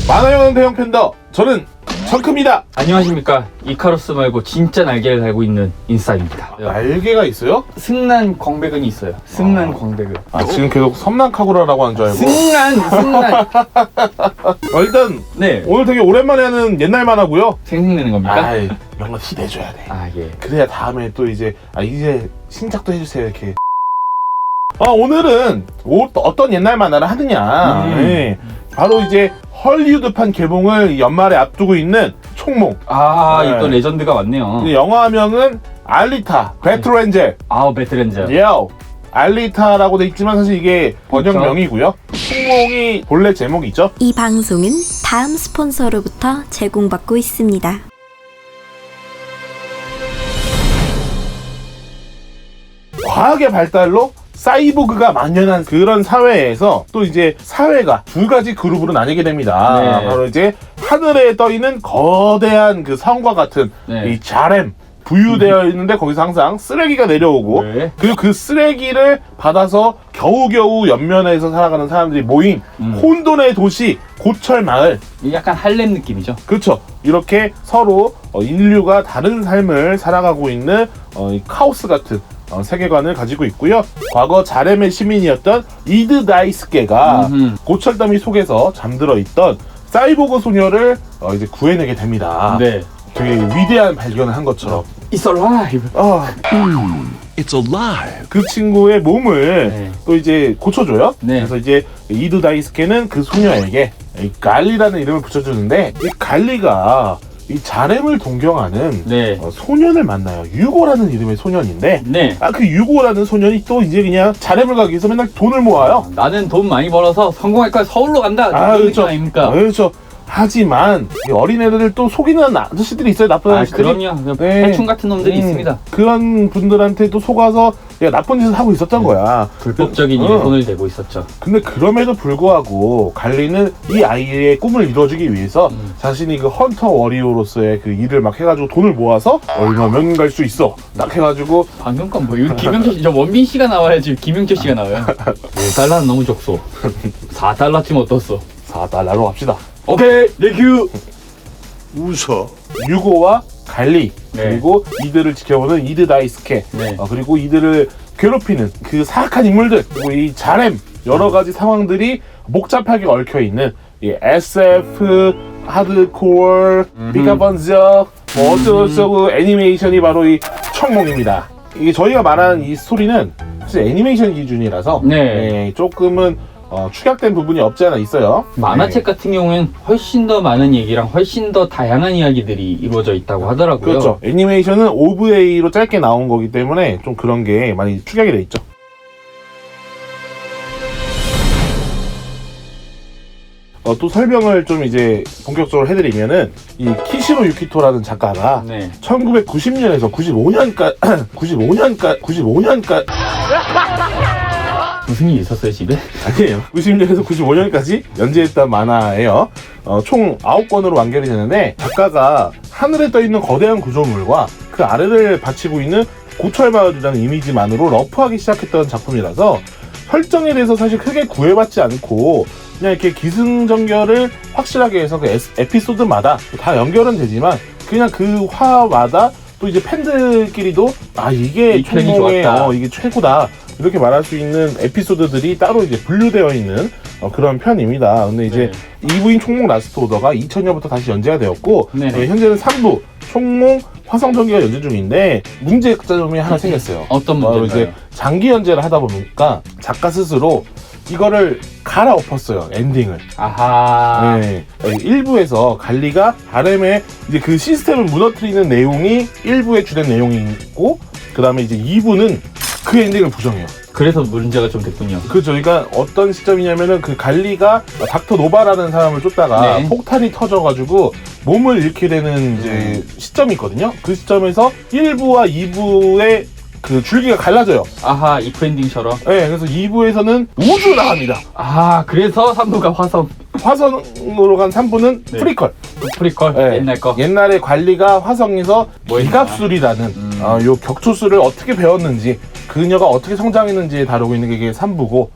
만화영웅 대형 팬더, 저는 청크입니다. 안녕하십니까. 이카루스 말고 진짜 날개를 달고 있는 인싸입니다. 날개가 있어요? 승난 광배근이 있어요. 승난 광배근. 지금 계속 섬난카구라라고 하는 줄 알고. 승난. 일단 네. 오늘 되게 오랜만에 하는 옛날 만화고요. 생생내는 겁니까? 아이, 이런 거 티내줘야 돼. 예. 그래야 다음에 또 이제 이제 신작도 해주세요 이렇게. 오늘은 어떤 옛날 만화를 하느냐. 네. 바로 이제 헐리우드판 개봉을 연말에 앞두고 있는 총몽. 네. 또 레전드가 왔네요. 영화명은 알리타 배틀엔젤. 배틀엔젤. 알리타라고 돼 있지만 사실 이게 번역명이고요. 총몽이 본래 제목이 있죠. 이 방송은 다음 스폰서로부터 제공받고 있습니다. 과학의 발달로 사이보그가 만연한 그런 사회에서 또 이제 사회가 두 가지 그룹으로 나뉘게 됩니다. 네. 바로 이제 하늘에 떠 있는 거대한 그 성과 같은 이 자렘 부유되어 있는데 거기서 항상 쓰레기가 내려오고 그리고 그 쓰레기를 받아서 겨우겨우 옆면에서 살아가는 사람들이 모인 혼돈의 도시 고철 마을. 약간 할렘 느낌이죠. 그렇죠. 이렇게 서로 인류가 다른 삶을 살아가고 있는 이 카오스 같은 세계관을 가지고 있고요. 과거 자렘의 시민이었던 이드 다이스케가 고철더미 속에서 잠들어 있던 사이보그 소녀를 이제 구해내게 됩니다. 네. 되게 위대한 발견을 한 것처럼. It's alive. It's alive. 그 친구의 몸을 또 이제 고쳐줘요. 네. 그래서 이제 이드 다이스케는 그 소녀에게 이 갈리라는 이름을 붙여주는데 이 갈리가 이 자렘을 동경하는 소년을 만나요. 유고라는 이름의 소년인데 그 유고라는 소년이 또 이제 그냥 자렘을 가기 위해서 맨날 돈을 모아요. 나는 돈 많이 벌어서 성공할 거야. 서울로 간다. 그렇죠. 아닙니까? 그렇죠. 하지만 이 어린애들을 또 속이는 아저씨들이 있어요. 나쁜 아저씨들이. 그럼요. 해충 같은 놈들이 있습니다. 그런 분들한테 또 속아서 나쁜 짓을 하고 있었던 거야. 불법적인 일에 손을 대고 있었죠. 근데 그럼에도 불구하고 갈리는 이 아이의 꿈을 이뤄주기 위해서 자신이 그 헌터 워리어로서의 그 일을 막 해가지고 돈을 모아서 얼마면 갈 수 있어 딱 해가지고. 방금 건 뭐 이거 김영철 씨, 저 원빈 씨가 나와야지. 김영철 씨가 나와요. 5달러는 너무 적소. 4달러쯤 어떻소? 4달러로 합시다. 오케이, 땡큐. 웃어. 유고와 갈리 그리고 이들을 지켜보는 이드 다이스케 그리고 이들을 괴롭히는 그 사악한 인물들 그리고 이 자렘 여러 가지 상황들이 복잡하게 얽혀 있는 이 SF 하드코어 비가번저 뭐 어쩌고저쩌고 애니메이션이 바로 이 총몽입니다. 이게 저희가 말하는 이 스토리는 사실 애니메이션 기준이라서 조금은 축약된 부분이 없지 않아 있어요. 만화책 같은 경우엔 훨씬 더 많은 얘기랑 훨씬 더 다양한 이야기들이 이루어져 있다고 하더라고요. 그렇죠. 애니메이션은 OVA로 짧게 나온 거기 때문에 좀 그런 게 많이 축약이 돼 있죠. 또 설명을 좀 이제 본격적으로 해드리면은 이 키시로 유키토라는 작가가 1990년에서 95년까지 무슨 일 있었어요 집에? 아니에요. 90년에서 95년까지 연재했던 만화예요. 총 9권으로 완결이 되는데 작가가 하늘에 떠있는 거대한 구조물과 그 아래를 받치고 있는 고철마을이라는 이미지만으로 러프하기 시작했던 작품이라서 설정에 대해서 사실 크게 구애받지 않고 그냥 이렇게 기승전결을 확실하게 해서 그 에피소드마다 다 연결은 되지만 그냥 그 화마다 또 이제 팬들끼리도 이게 총몽의 이게 최고다 이렇게 말할 수 있는 에피소드들이 따로 이제 분류되어 있는 그런 편입니다. 근데 이제 2부인 총몽 라스트 오더가 2000년부터 다시 연재가 되었고 현재는 3부 총몽 화성전기가 연재 중인데 문제점이 하나 생겼어요. 어떤 문제인가요? 이제 장기 연재를 하다 보니까 작가 스스로 이거를 갈아엎었어요. 엔딩을. 1부에서 갈리가 바램의 이제 그 시스템을 무너뜨리는 내용이 1부의 주된 내용이고 그 다음에 이제 2부는 그 엔딩을 부정해요. 그래서 문제가 좀 됐군요. 그렇죠. 그러니까 어떤 시점이냐면은 그 갈리가 닥터 노바라는 사람을 쫓다가 폭탄이 터져가지고 몸을 잃게 되는 이제 시점이 있거든요. 그 시점에서 1부와 2부의 그 줄기가 갈라져요. 이프 엔딩처럼. 그래서 2부에서는 우주로 나갑니다. 그래서 3부가 화성으로 간 3부는 프리퀄. 옛날 거. 옛날에 관리가 화성에서 기갑술이라는 요 격투술을 어떻게 배웠는지 그녀가 어떻게 성장했는지 다루고 있는 게 3부고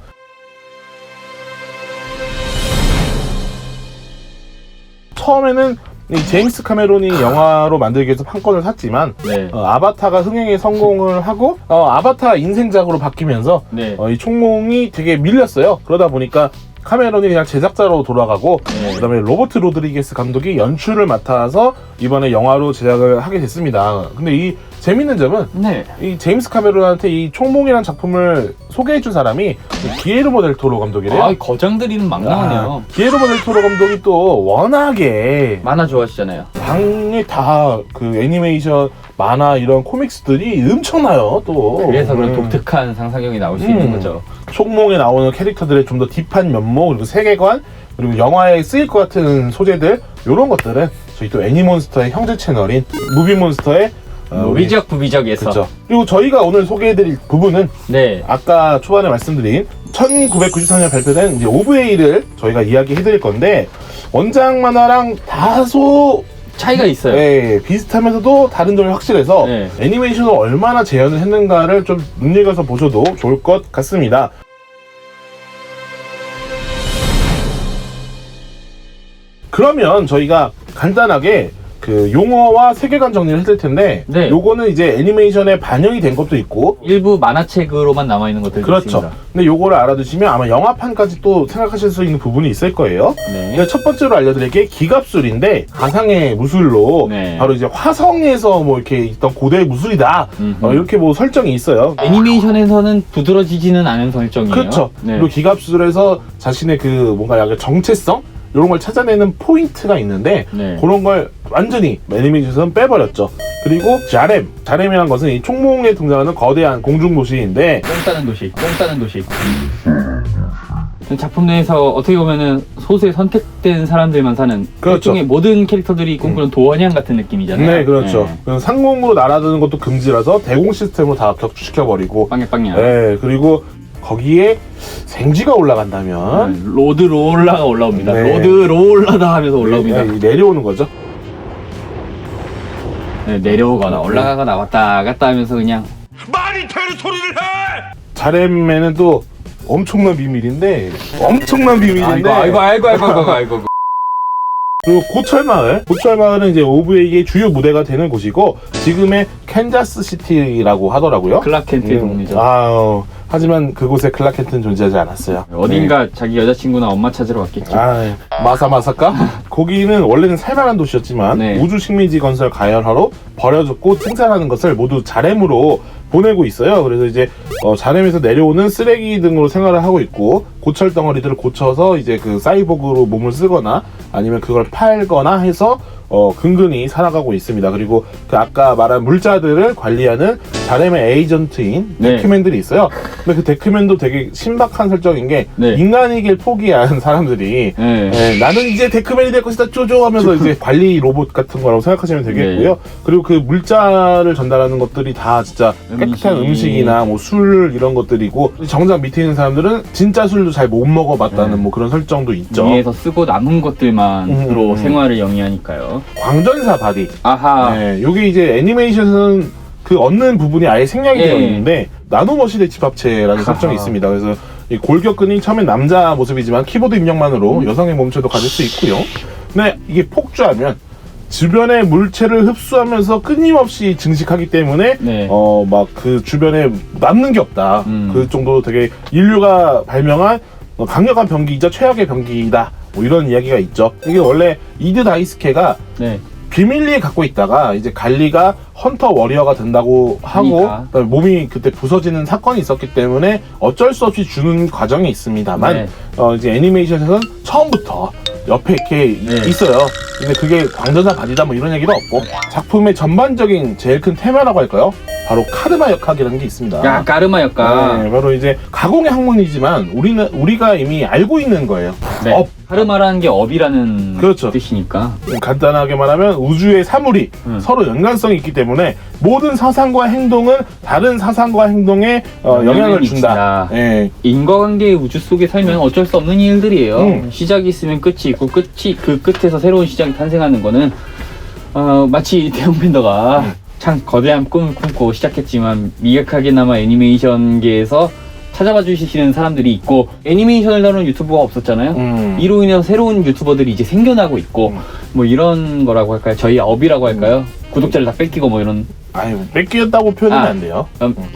처음에는 이 제임스 카메론이 영화로 만들기 위해서 판권을 샀지만 네. 아바타가 흥행에 성공을 하고 아바타 인생작으로 바뀌면서 네. 이 총몽이 되게 밀렸어요. 그러다 보니까 카메론이 그냥 제작자로 돌아가고 네. 그다음에 로버트 로드리게스 감독이 연출을 맡아서 이번에 영화로 제작을 하게 됐습니다. 근데 이 재밌는 점은 네. 이 제임스 카메론한테 이 총몽이라는 작품을 소개해준 사람이 기에르모 델 토로 감독이래요. 아, 거장들이는 막 나오네요. 기에르모 델 토로 감독이 또 워낙에 만화 좋아하시잖아요. 방에 다 그 애니메이션 만화 이런 코믹스들이 엄청나요. 또 그래서 그런 독특한 상상력이 나올 수 있는 거죠. 총몽에 나오는 캐릭터들의 좀 더 딥한 면모 그리고 세계관 그리고 영화에 쓰일 것 같은 소재들 이런 것들은 저희 또 애니몬스터의 형제 채널인 무비몬스터의 무비적 부비적에서. 그렇죠. 그리고 저희가 오늘 소개해드릴 부분은 네. 아까 초반에 말씀드린 1994년 발표된 이제 오브에이를 저희가 이야기해드릴 건데 원작 만화랑 다소 차이가 있어요. 네, 비슷하면서도 다른 점이 확실해서 네. 애니메이션을 얼마나 재현을 했는가를 좀 눈여겨서 보셔도 좋을 것 같습니다. 그러면 저희가 간단하게 그 용어와 세계관 정리를 했을 텐데 네. 요거는 이제 애니메이션에 반영이 된 것도 있고 일부 만화책으로만 남아있는 것들도 그렇죠. 있습니다. 근데 요거를 알아두시면 아마 영화판까지 또 생각하실 수 있는 부분이 있을 거예요. 네. 그러니까 첫 번째로 알려드릴 게 기갑술인데 가상의 무술로 네. 바로 이제 화성에서 뭐 이렇게 있던 고대 무술이다 음흠. 이렇게 뭐 설정이 있어요. 애니메이션에서는 두드러지지는 않은 설정이에요. 그렇죠. 네. 그리고 기갑술에서 자신의 그 뭔가 약간 정체성 이런 걸 찾아내는 포인트가 있는데 네. 그런 걸 완전히 애니메이션에서는 빼버렸죠. 그리고 자렘이라는 것은 이 총몽에 등장하는 거대한 공중도시인데 똥 싸는 도시, 똥 싸는 도시. 작품 내에서 어떻게 보면은 소수의 선택된 사람들만 사는 그렇죠. 일종의 모든 캐릭터들이 꿈꾸는 도원양 같은 느낌이잖아요. 네, 그렇죠. 네. 그럼 상공으로 날아드는 것도 금지라서 대공 시스템으로 다 격추시켜버리고 빵야빵야. 네, 그리고 거기에 생쥐가 올라간다면 로드 롤라가 올라옵니다. 네. 로드 롤라다 하면서 올라옵니다. 네, 내려오는 거죠. 네, 내려오거나 올라가거나 왔다 갔다 하면서 그냥 말이 되는 소리를 해! 자렘에는 또 엄청난 비밀인데 아이고. 그리고 고철마을은 이제 오브에이의 주요 무대가 되는 곳이고 지금의 캔자스 시티라고 하더라고요. 클라켄트의 동네죠. 하지만 그곳에 클라켄트는 존재하지 않았어요. 어딘가 자기 여자친구나 엄마 찾으러 갔겠죠. 마사까? 거기는 원래는 살만한 도시였지만 네. 우주 식민지 건설 가열하러 버려졌고 생산하는 것을 모두 자렘으로 보내고 있어요. 그래서 이제 자렘에서 내려오는 쓰레기 등으로 생활을 하고 있고 고철 덩어리들을 고쳐서 이제 그 사이보그로 몸을 쓰거나 아니면 그걸 팔거나 해서 근근히 살아가고 있습니다. 그리고 그 아까 말한 물자들을 관리하는 자렘의 에이전트인 네. 데크맨들이 있어요. 근데 그 데크맨도 되게 신박한 설정인 게 네. 인간이길 포기한 사람들이 네. 나는 이제 데크맨이 될 것이다 쪼쪼 하면서 이제 관리 로봇 같은 거라고 생각하시면 되겠고요. 네. 그리고 그 물자를 전달하는 것들이 다 진짜 깨끗한 음식이나 뭐 술 이런 것들이고 정작 밑에 있는 사람들은 진짜 술도 잘 못 먹어봤다는 뭐 그런 설정도 있죠. 위에서 쓰고 남은 것들만으로 생활을 영위하니까요. 광전사 바디. 아하. 네, 요게 이제 애니메이션은 그 얻는 부분이 아예 생략이 예. 되어 있는데 나노머신의 집합체라는 설정이 있습니다. 그래서 이 골격근이 처음엔 남자 모습이지만 키보드 입력만으로 여성의 몸체도 가질 수 있고요. 근데 이게 폭주하면 주변의 물체를 흡수하면서 끊임없이 증식하기 때문에 네. 막 그 주변에 남는 게 없다. 그 정도로 되게 인류가 발명한 강력한 병기이자 최악의 병기이다. 뭐 이런 이야기가 있죠. 이게 원래 이드 다이스케가 네. 비밀리에 갖고 있다가 이제 갈리가 헌터 워리어가 된다고 하고 그러니까. 몸이 그때 부서지는 사건이 있었기 때문에 어쩔 수 없이 주는 과정이 있습니다만 네. 이제 애니메이션에서는 처음부터 옆에 이렇게 네. 있어요. 근데 그게 광전사 바디다 뭐 이런 얘기도 없고 작품의 전반적인 제일 큰 테마라고 할까요? 바로 카르마 역학이라는 게 있습니다. 야, 까르마 역학. 네, 바로 이제 가공의 학문이지만 우리가 이미 알고 있는 거예요. 네. 카르마라는 게 업이라는 그렇죠. 뜻이니까. 간단하게 말하면 우주의 사물이 서로 연관성이 있기 때문에 모든 사상과 행동은 다른 사상과 행동에 영향을 준다. 예. 인과관계의 우주 속에 살면 어쩔 수 없는 일들이에요. 시작이 있으면 끝이 있고 그 끝에서 새로운 시작이 탄생하는 거는 마치 대형 팬더가 참 거대한 꿈을 품고 시작했지만 미약하게나마 애니메이션계에서 찾아봐 주시는 사람들이 있고 애니메이션을 다루는 유튜버가 없었잖아요. 이로 인해서 새로운 유튜버들이 이제 생겨나고 있고 뭐 이런 거라고 할까요? 저희 업이라고 할까요? 구독자를 다 뺏기고 뭐 이런 아유, 뺏기었다고 표현은 안 돼요.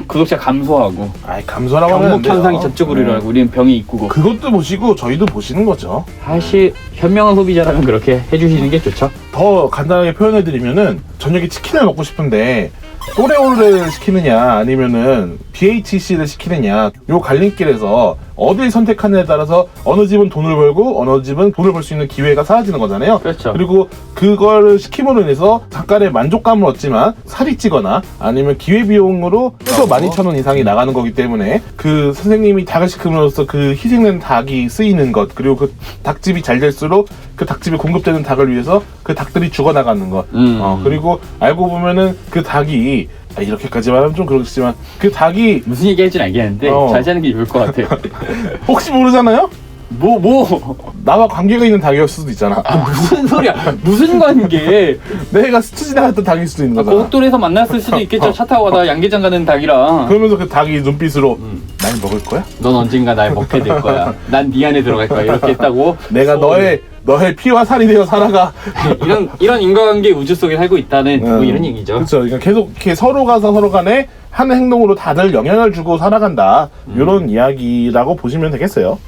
구독자 감소하고 아이, 감소라고 하면 안 경북 돼요. 현상이 저쪽으로 일어나고 우리는 병이 있고 그것도 보시고 저희도 보시는 거죠. 사실 현명한 소비자라면 그렇게 해주시는 게 좋죠. 더 간단하게 표현해드리면은 저녁에 치킨을 먹고 싶은데 또레오를 시키느냐 아니면은 BHC를 시키느냐 요 갈림길에서 어딜 선택하느냐에 따라서 어느 집은 돈을 벌고 어느 집은 돈을 벌 수 있는 기회가 사라지는 거잖아요. 그렇죠. 그리고 그걸 시킴으로 인해서 잠깐의 만족감을 얻지만 살이 찌거나 아니면 기회비용으로 최소 12,000원 이상이 나가는 거기 때문에 그 선생님이 닭을 시킴으로써 그 희생된 닭이 쓰이는 것 그리고 그 닭집이 잘 될수록 그 닭집에 공급되는 닭을 위해서 그 닭들이 죽어나가는 것 그리고 알고 보면은 그 닭이 이렇게까지 말하면 좀 그렇지만 그 닭이 무슨 얘기 할지는 알겠는데 잘 사는 게 좋을 것 같아요. 혹시 모르잖아요? 뭐 나와 관계가 있는 닭이었을 수도 있잖아. 무슨 소리야? 무슨 관계? 내가 스쳐 지나갔던 닭일 수도 있는 거잖아. 고속도로에서 만났을 수도 있겠죠. 차 타고 가다가 양계장 가는 닭이랑. 그러면서 그 닭이 눈빛으로 날 먹을 거야? 넌 언젠가 날 먹게 될 거야. 난 네 안에 들어갈 거야. 이렇게 했다고. 내가 너의 피와 살이 되어 살아가. 이런 인과관계 우주 속에 살고 있다는 뭐 이런 얘기죠. 그렇죠. 그러니까 계속 이렇게 서로가 서로 간에 하는 행동으로 다들 영향을 주고 살아간다. 이런 이야기라고 보시면 되겠어요.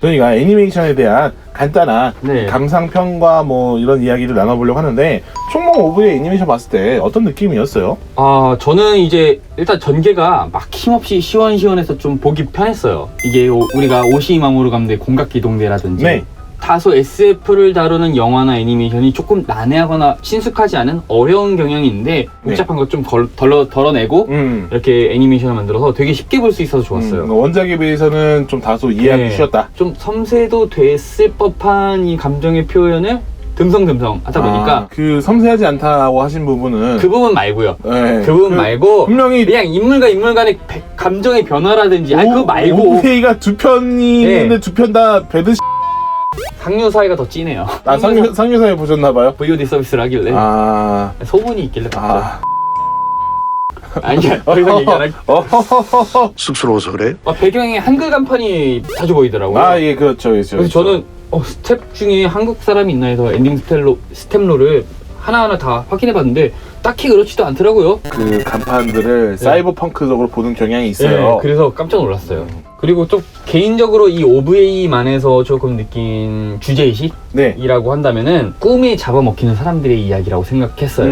저희가 애니메이션에 대한 간단한 네. 감상평과 뭐 이런 이야기를 나눠보려고 하는데 총몽 오브의 애니메이션 봤을 때 어떤 느낌이었어요? 저는 이제 일단 전개가 막힘없이 시원시원해서 좀 보기 편했어요. 이게 우리가 오시이 마모루 감독의 공각기동대라든지 네. 다소 SF를 다루는 영화나 애니메이션이 조금 난해하거나 친숙하지 않은 어려운 경향이 있는데 복잡한 것 좀 덜어내고 이렇게 애니메이션을 만들어서 되게 쉽게 볼 수 있어서 좋았어요. 원작에 비해서는 좀 다소 이해하기 쉬웠다. 좀 섬세도 됐을 법한 이 감정의 표현을 듬성듬성 하다 보니까 그 섬세하지 않다고 하신 부분은 그 부분 말고요. 네. 그 부분 말고 분명히 그냥 인물과 인물 간의 감정의 변화라든지 그거 말고 오브웨이가 두 편이 있는데 두 편 다 배드 상류 사이가 더 진해요. 상류사에 보셨나봐요? VOD 서비스를 하길래 소문이 있길래 봤죠. 아니야 더 이상 얘기 안 할게. 쑥스러워서 그래? 배경에 한글 간판이 자주 보이더라고요. 예, 그렇죠. 그래서 저는 스텝 중에 한국 사람이 있나 해서 엔딩 스텝로를 하나하나 다 확인해봤는데 딱히 그렇지도 않더라고요. 그 간판들을 사이버펑크적으로 보는 경향이 있어요. 네, 그래서 깜짝 놀랐어요. 그리고 좀 개인적으로 이 OVA만에서 조금 느낀 주제의식이라고 한다면은 꿈에 잡아먹히는 사람들의 이야기라고 생각했어요.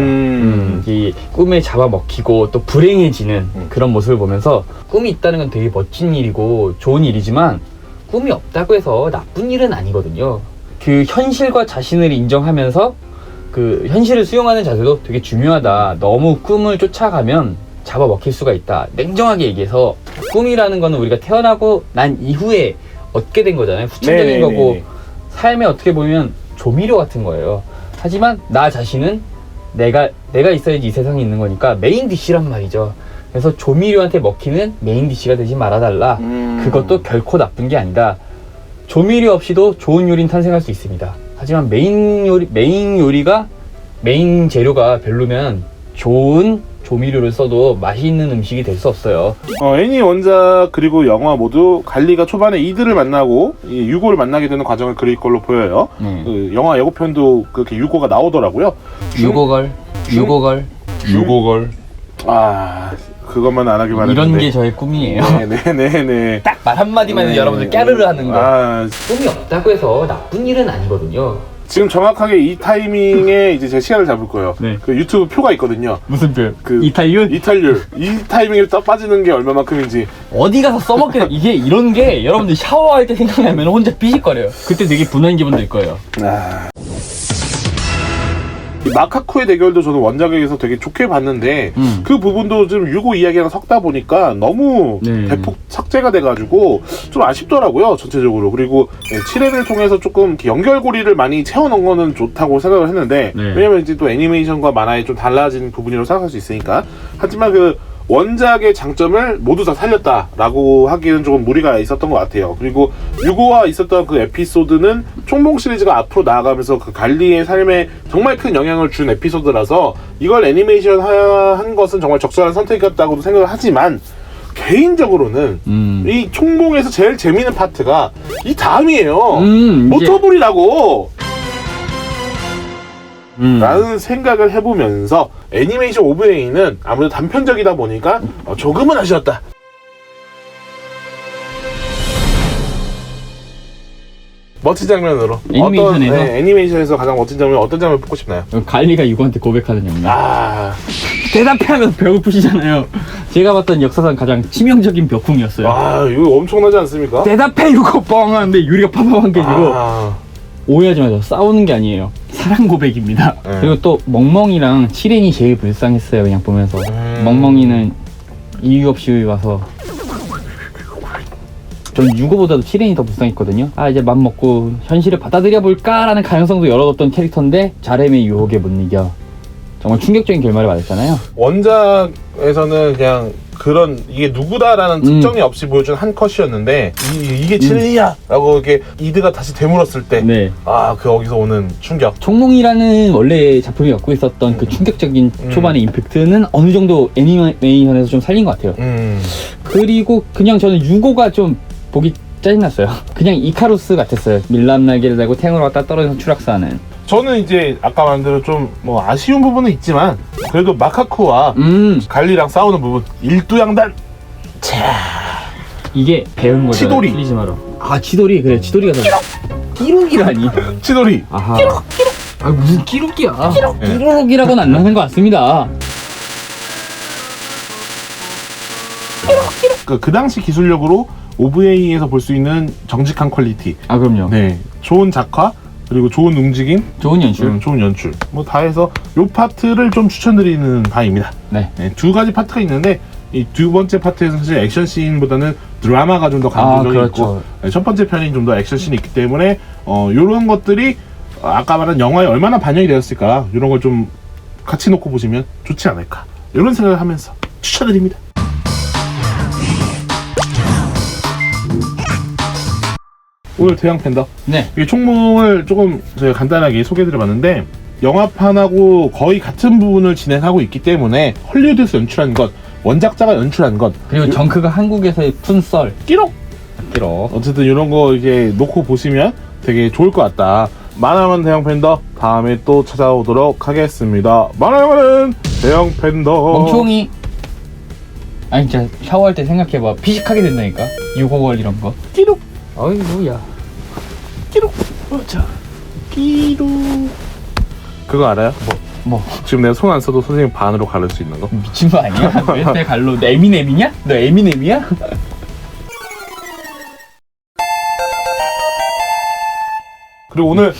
이 꿈에 잡아먹히고 또 불행해지는 그런 모습을 보면서 꿈이 있다는 건 되게 멋진 일이고 좋은 일이지만 꿈이 없다고 해서 나쁜 일은 아니거든요. 그 현실과 자신을 인정하면서 그 현실을 수용하는 자세도 되게 중요하다. 너무 꿈을 쫓아가면 잡아먹힐 수가 있다. 냉정하게 얘기해서 꿈이라는 거는 우리가 태어나고 난 이후에 얻게 된 거잖아요. 후천적인 거고 삶에 어떻게 보면 조미료 같은 거예요. 하지만 나 자신은 내가 있어야지 이 세상에 있는 거니까 메인 디시란 말이죠. 그래서 조미료한테 먹히는 메인 디시가 되지 말아달라. 그것도 결코 나쁜 게 아니다. 조미료 없이도 좋은 요리는 탄생할 수 있습니다. 하지만 메인 재료가 별로면 좋은 조미료를 써도 맛있는 음식이 될 수 없어요. 애니 원작 그리고 영화 모두 갈리가 초반에 이들을 만나고 유고를 만나게 되는 과정을 그릴 걸로 보여요. 그 영화 예고편도 그렇게 유고가 나오더라고요. 유고걸. 그것만 안 하길 바랬는데 이런 게 저의 꿈이에요. 네네네. 딱 말 한마디만 해도 여러분들 깨르르 하는 거. 꿈이 없다고 해서 나쁜 일은 아니거든요. 지금 정확하게 이 타이밍에 이제 제 시간을 잡을 거예요. 그 유튜브 표가 있거든요. 무슨 표? 그 이탈률? 이 타이밍에 딱 빠지는 게 얼마만큼인지. 어디 가서 써먹게 이게 이런 게 여러분들 샤워할 때 생각나면 혼자 삐식거려요. 그때 되게 분한 기분 들 거예요. 이 마카쿠의 대결도 저는 원작에서 되게 좋게 봤는데 그 부분도 좀 유고 이야기랑 섞다 보니까 너무 대폭 삭제가 돼가지고 좀 아쉽더라고요 전체적으로. 그리고 7회를 통해서 조금 연결고리를 많이 채워놓은 거는 좋다고 생각을 했는데 왜냐면 이제 또 애니메이션과 만화에 좀 달라진 부분이라고 생각할 수 있으니까. 하지만 그 원작의 장점을 모두 다 살렸다라고 하기에는 조금 무리가 있었던 것 같아요. 그리고 유고와 있었던 그 에피소드는 총봉 시리즈가 앞으로 나아가면서 그 갈리의 삶에 정말 큰 영향을 준 에피소드라서 이걸 애니메이션 한 것은 정말 적절한 선택이었다고도 생각을 하지만 개인적으로는 이 총봉에서 제일 재미있는 파트가 이 다음이에요. 모터볼이라고 라는 생각을 해보면서 애니메이션 OVA는 아무래도 단편적이다 보니까 조금은 아쉬웠다. 멋진 장면으로 애니메이션에서? 애니메이션에서 가장 멋진 장면 어떤 장면 뽑고 싶나요? 갈리가 유고한테 고백하는 장면. 아, 대답하면서 배고프시잖아요. 제가 봤던 역사상 가장 치명적인 벽궁이었어요. 아 이거 엄청나지 않습니까? 대답해 유고 뻥 하는데 유리가 팍팍 깨지고. 아, 오해하지 마세요. 싸우는 게 아니에요. 사랑 고백입니다. 네. 그리고 또 멍멍이랑 치렌이 제일 불쌍했어요. 그냥 보면서 멍멍이는 이유 없이 와서 전 유고보다도 치렌이 더 불쌍했거든요. 아 이제 맘 먹고 현실을 받아들여 볼까라는 가능성도 열어뒀던 캐릭터인데 자렘의 유혹에 못 이겨 정말 충격적인 결말을 맞았잖아요. 원작에서는 그냥 그런 이게 누구다라는 특정이 없이 보여준 한 컷이었는데 이게 치린이야 라고 이렇게 이드가 다시 되물었을 때 네. 아 그 거기서 오는 충격. 총몽이라는 원래 작품이 갖고 있었던 그 충격적인 초반의 임팩트는 어느 정도 애니메이션에서 좀 살린 것 같아요. 그리고 그냥 저는 유고가 좀 보기 짜증났어요. 그냥 이카루스 같았어요. 밀랍 날개를 달고 탱으로 왔다 떨어져서 추락사하는. 저는 이제 아까 말한 대로 좀 뭐 아쉬운 부분은 있지만 그래도 마카쿠와 갈리랑 싸우는 부분 일두양단. 이게 배운 거죠. 치도리. 틀리지 마라. 아 치도리 그래 치도리가 더 끼룩이라니. 치도리. 아하. 아 무슨 끼룩이야. 네. 끼룩이라고는 안 나는 것 같습니다. 그 당시 기술력으로 OVA에서 볼 수 있는 정직한 퀄리티. 아 그럼요. 네, 좋은 작화 그리고 좋은 움직임, 좋은 연출. 좋은 연출. 뭐 다 해서 요 파트를 좀 추천드리는 바입니다. 네. 네, 두 가지 파트가 있는데 이 두 번째 파트에서는 사실 액션 씬보다는 드라마가 좀 더 감동적이 그렇죠. 있고 네, 첫 번째 편이 좀 더 액션 씬이 있기 때문에 요런 것들이 아까 말한 영화에 얼마나 반영이 되었을까 이런 걸 좀 같이 놓고 보시면 좋지 않을까 이런 생각을 하면서 추천드립니다. 오늘 대형 팬더. 네. 이 총몽을 조금 저희가 간단하게 소개해드려봤는데 영화판하고 거의 같은 부분을 진행하고 있기 때문에 헐리우드에서 연출한 것, 원작자가 연출한 것, 그리고 정크가 한국에서의 푼썰. 끼록! 끼록. 어쨌든 이런 거 이렇게 놓고 보시면 되게 좋을 것 같다. 만화만 대형 팬더 다음에 또 찾아오도록 하겠습니다. 만화영화는 대형 팬더. 멍청이. 아니 진짜 샤워할 때 생각해봐. 피식하게 된다니까. 유고월 이런 거. 끼록! 어이구야. 끼록! 자, 끼록. 그거 알아요? 뭐 지금 내가 손 안 써도 선생님 반으로 가를 수 있는 거? 미친 거 아니야? 왜 내 갈로? 너 에미넴이냐? 너 에미넴이야? 그리고 오늘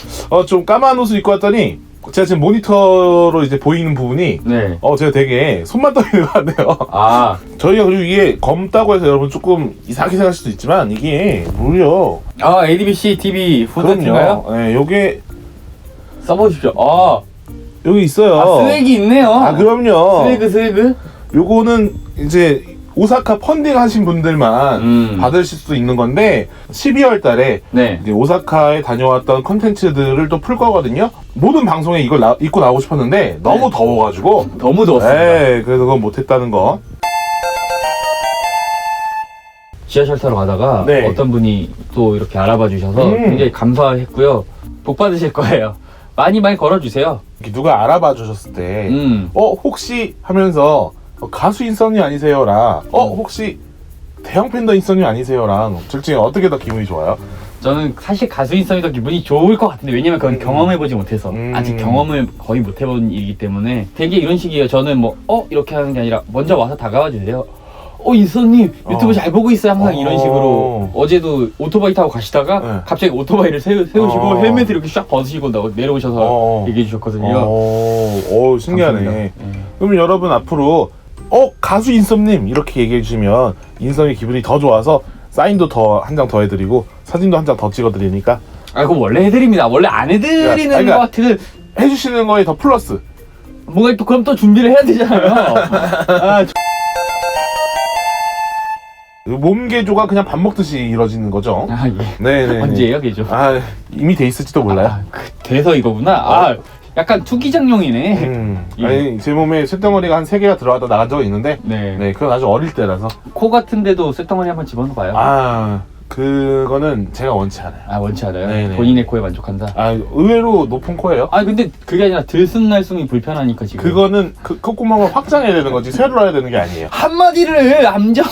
좀 까만 옷을 입고 왔더니 제가 지금 모니터로 이제 보이는 부분이 네. 제가 되게 손만 떨리는 것 같네요. 아. 저희가 그리고 이게 검다고 해서 여러분 조금 이상하게 생각할 수도 있지만 이게 무려 아, ADBC TV 콘텐츠인가요? 네, 요게 써보십시오. 아, 여기 있어요. 아 스웩이 있네요. 아, 그럼요. 스웩. 요거는 이제 오사카 펀딩 하신 분들만 받으실 수 있는 건데 12월 달에 네. 이제 오사카에 다녀왔던 컨텐츠들을 또 풀 거거든요. 모든 방송에 이걸 입고 나오고 싶었는데 너무 더워가지고 너무 더웠습니다. 네, 그래서 그건 못했다는 거. 지하철 타러 가다가 네. 어떤 분이 또 이렇게 알아봐 주셔서 굉장히 감사했고요. 복 받으실 거예요. 많이 걸어주세요. 이렇게 누가 알아봐 주셨을 때 혹시 하면서 가수 인썸니 아니세요랑 혹시 대형 팬더 인썸니 아니세요랑 둘 중에 어떻게 더 기분이 좋아요? 저는 사실 가수 인썸이 더 기분이 좋을 것 같은데 왜냐면 그건 경험해보지 못해서 아직 경험을 거의 못해본 일이기 때문에 되게 이런 식이에요. 저는 뭐 이렇게 하는 게 아니라 먼저 와서 다가와 주세요. 인썸님 유튜브 잘 보고 있어요. 항상 이런 식으로. 어제도 오토바이 타고 가시다가 네. 갑자기 오토바이를 세우시고 헬멧을 이렇게 쫙 벗으시고 내려오셔서 얘기해 주셨거든요. 신기하네. 감사합니다. 그럼 여러분 앞으로 가수 인썸님 이렇게 얘기해 주시면 인썸이 기분이 더 좋아서 사인도 한 장 더 해드리고 사진도 한 장 더 찍어드리니까 그거 원래 해드립니다. 원래 안 해드리는 그러니까 것 같은 해주시는 거에 더 플러스. 뭔가 또 그럼 또 준비를 해야 되잖아요. 몸 개조가 그냥 밥 먹듯이 이루어지는 거죠. 아, 예. 네네. 언제예요, 개조? 아, 이미 돼 있을지도 몰라요. 아, 돼서 이거구나. 아, 약간 투기장용이네. 예. 아니, 제 몸에 쇳덩어리가 한 3개가 들어가다 나간 적이 있는데, 네. 네, 그건 아주 어릴 때라서. 코 같은데도 쇳덩어리 한번 집어넣어봐요. 아, 그거는 제가 원치 않아요. 아, 원치 않아요? 네네. 본인의 코에 만족한다? 아, 의외로 높은 코예요. 아, 근데 그게 아니라 들쑥날쑥이 불편하니까 지금. 그거는 그 콧구멍을 확장해야 되는 거지 새로 해야 되는 게 아니에요. 한마디를 안 져.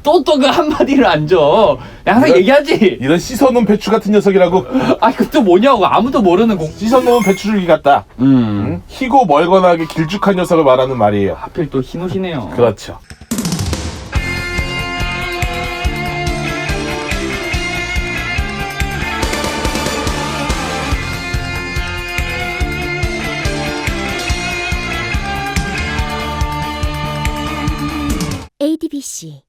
또 그 한마디를 안 져. 항상 얘기하지. 이런 씻어놓은 배추 같은 녀석이라고. 아, 그또 뭐냐고. 아무도 모르는 공. 씻어놓은 배추줄기 같다. 응? 희고 멀거나하게 길쭉한 녀석을 말하는 말이에요. 하필 또 흰옷이네요. 그렇죠. ADBC